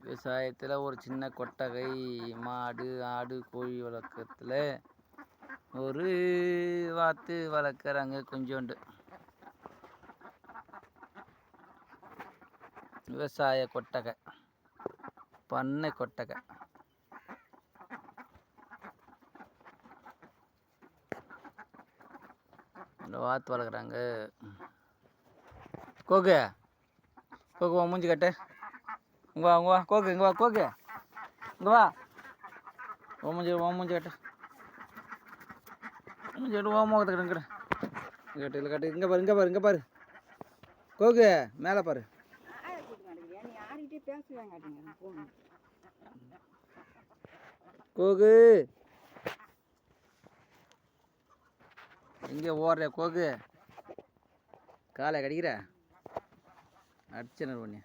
விவசாயத்தில் ஒரு சின்ன கொட்டகை, மாடு ஆடு கோழி வளர்க்கறதுல ஒரு வாத்து வளர்க்குறாங்க கொஞ்சோண்டு. விவசாய கொட்டகை, பண்ணை கொட்டகை. இந்த வாத்து வளர்க்குறாங்க. கோகு கோகு வா, மூஞ்சி கட்டு. இங்கே வா, இங்கே வா கோகு, இங்கே வா கோகு, இங்கே வா. மூஞ்சி கட்டு, மூஞ்சி கட்டு, ஓ முகத்தை கட்டு, கட்டு இல்லை கட்டு. இங்கே பாரு, இங்கே பாரு, இங்கே பாரு கோகு, மேலே பாரு. கோகு எங்கே ஓடுற கோகு? காலை கடிக்கிற அடிச்சு பண்ணி